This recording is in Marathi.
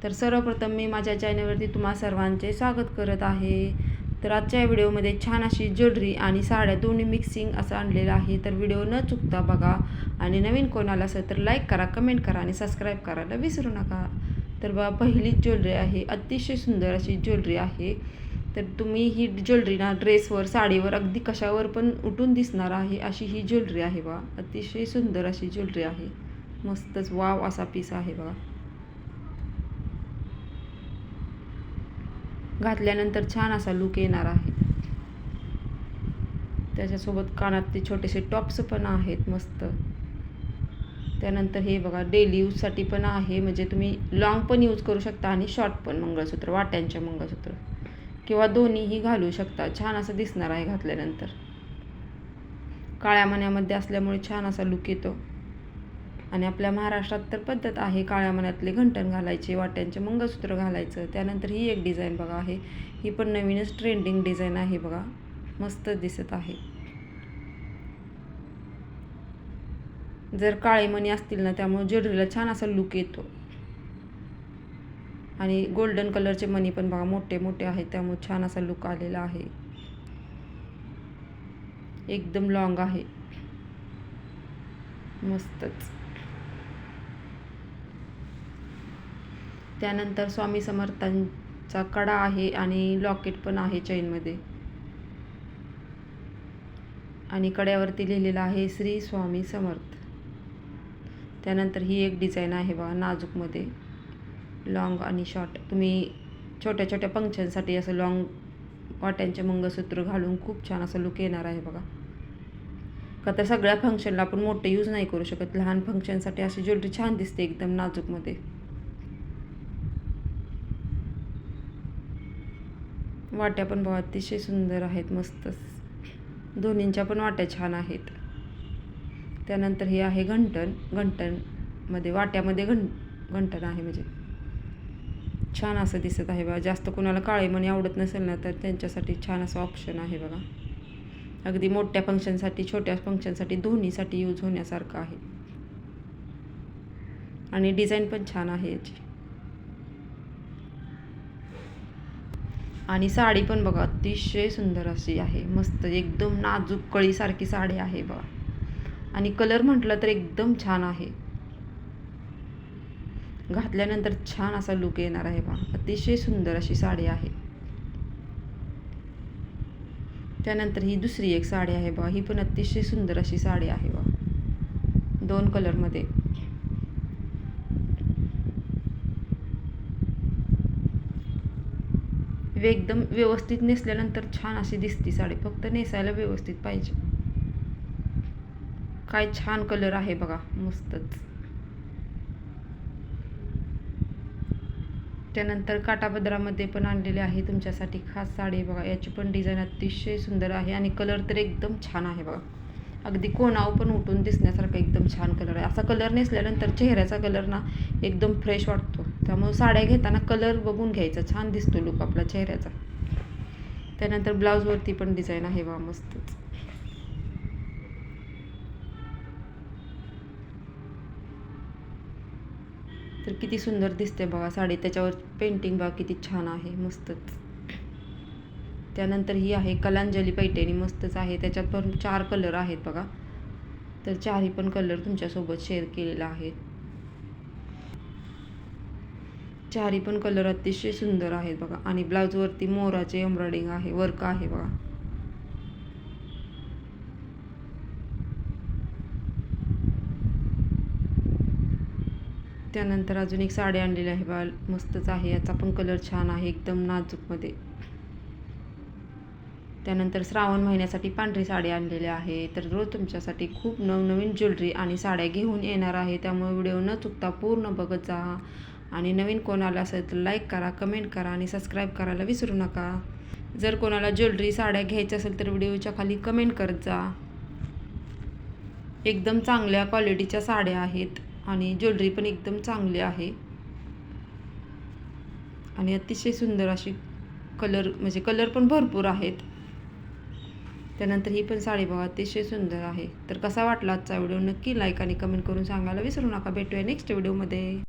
तर सर्वप्रथम मी माझ्या चॅनलवरती तुम्हा सर्वांचे स्वागत करत आहे. तर आजच्या व्हिडिओमध्ये छान अशी ज्वेलरी आणि साड्या दोन्ही मिक्सिंग असं आणलेलं आहे. तर व्हिडिओ न चुकता बघा आणि नवीन कोणाला असेल तर लाईक करा, कमेंट करा आणि सबस्क्राईब करायला विसरू नका. तर बघा पहिलीच ज्वेलरी आहे, अतिशय सुंदर अशी ज्वेलरी आहे. तर तुम्ही ही ज्वेलरी ना ड्रेसवर, साडीवर, अगदी कशावर पण उठून दिसणार आहे अशी ही ज्वेलरी आहे बघा. अतिशय सुंदर अशी ज्वेलरी आहे, मस्तच वाव असा पीस आहे बघा. घातल्यानंतर छान असा लुक येणार आहे. त्याच्यासोबत कानातले छोटेसे टॉप्स पण आहेत मस्त. त्यानंतर हे बघा डेली यूजसाठी पण आहे, म्हणजे तुम्ही लॉंग पण यूज करू शकता आणि शॉर्ट पण मंगळसूत्र, वाट्यांचे मंगळसूत्र किंवा दोन्हीही घालू शकता. छान असं दिसणार आहे घातल्यानंतर. काळ्या मण्यामध्ये असल्यामुळे छान असा लुक येतो. आणि आपल्या महाराष्ट्रात तर पद्धत आहे काळ्या मण्यातले घंटण घालायचे, वाट्यांचे मंगळसूत्र घालायचं. त्यानंतर ही एक डिझाईन बघा आहे, ही पण नवीनच ट्रेंडिंग डिझाईन आहे बघा, मस्त दिसत आहे. जर काळे मणी असतील ना त्यामुळे ज्वेलरीला छान असा लुक येतो. आणि गोल्डन कलरचे मणी पण बघा मोठे मोठे आहेत, त्यामुळे छान असा लुक आलेला आहे. एकदम लॉंग आहे, मस्तच. त्यानंतर स्वामी समर्थांचा कडा आहे आणि लॉकेट पण आहे चेनमध्ये. आणि कड्यावरती लिहिलेलं आहे श्री स्वामी समर्थ. त्यानंतर ही एक डिझाईन आहे बघा नाजूकमध्ये, लॉंग आणि शॉर्ट. तुम्ही छोट्या छोट्या फंक्शनसाठी असं लॉंग वाट्यांचे मंगळसूत्र घालून खूप छान असं लुक येणार आहे बघा. का तर सगळ्या फंक्शनला आपण मोठे यूज नाही करू शकत, लहान फंक्शनसाठी अशी ज्वेलरी छान दिसते एकदम नाजूकमध्ये. वाट्या पण बघा अतिशय सुंदर आहेत, मस्तच. दोन्हींच्या पण वाट्या छान आहेत. त्यानंतर हे आहे घंटण. घंटणमध्ये वाट्यामध्ये घंटण आहे, म्हणजे छान असं दिसत आहे बघा. जास्त कोणाला काळे मणी आवडत नसेल ना तर त्यांच्यासाठी छान असं ऑप्शन आहे बघा. अगदी मोठ्या फंक्शनसाठी, छोट्या फंक्शनसाठी, दोन्हीसाठी यूज होण्यासारखं आहे. आणि डिझाईन पण छान आहे याची. आणि साडी पण बघा अतिशय सुंदर अशी आहे, मस्त एकदम नाजूक कळीसारखी साडी आहे बघा. आणि कलर म्हटलं तर एकदम छान आहे. घातल्यानंतर छान असा लुक येणार आहे बघा. अतिशय सुंदर अशी साडी आहे. त्यानंतर ही दुसरी एक साडी आहे बघा, ही पण अतिशय सुंदर अशी साडी आहे बघा, 2 कलरमध्ये. एकदम व्यवस्थित नेसल्यानंतर छान अशी दिसती साडी, फक्त नेसायला व्यवस्थित पाहिजे. काय छान कलर आहे बघा, मस्तच. त्यानंतर काठापदरामध्ये पण आणलेले आहे तुमच्यासाठी खास साडी बघा. याची पण डिझाईन अतिशय सुंदर आहे आणि कलर तर एकदम छान आहे बघा. अगदी कोणावर पण उठून दिसण्यासारखा एकदम छान कलर आहे. असा कलर नेसल्यानंतर चेहऱ्याचा कलर ना एकदम फ्रेश वाटतो. त्यामुळे साड्या घेताना कलर बघून घ्यायचा, छान दिसतो लुक आपला चेहऱ्याचा. त्यानंतर ब्लाऊजवरती पण डिझाईन आहे बघा, मस्तच. तर किती सुंदर दिसते बघा साडी, त्याच्यावर पेंटिंग बघा किती छान आहे, मस्तच. त्यानंतर ही आहे कलांजली पैठणी, मस्तच आहे. त्याच्यात पण 4 कलर आहेत बघा. तर 4ही पण कलर तुमच्यासोबत शेअर केलेला आहे. 4ही पण कलर अतिशय सुंदर आहेत बघा. आणि ब्लाऊजवरती मोराचे एम्ब्रॉयडिंग आहे, वर्क आहे बघा. त्यानंतर अजून एक साडी आणलेली आहे बघा, मस्तच आहे. याचा पण कलर छान आहे, एकदम नाजूकमध्ये. त्यानंतर श्रावण महिन्यासाठी पांढरी साडी आणलेली आहे. तर रोज तुमच्यासाठी खूप नवनवीन ज्वेलरी आणि साड्या घेऊन येणार आहे, त्यामुळे व्हिडिओ न चुकता पूर्ण बघत जा. आणि नवीन कोणाला असेल तर लाईक करा, कमेंट करा आणि सबस्क्राईब करायला विसरू नका. जर कोणाला ज्वेलरी, साड्या घ्यायच्या असेल तर व्हिडिओच्या खाली कमेंट करत जा. एकदम चांगल्या क्वालिटीच्या साड्या आहेत आणि ज्वेलरी पण एकदम चांगली आहे. आणि अतिशय सुंदर अशी कलर, म्हणजे कलर पण भरपूर आहेत. त्यानंतर ही पण साडी बघा अतिशय सुंदर आहे. तर कसा वाटला आजचा व्हिडिओ नक्की लाईक आणि कमेंट करून सांगायला विसरू नका. भेटूया नेक्स्ट व्हिडिओमध्ये.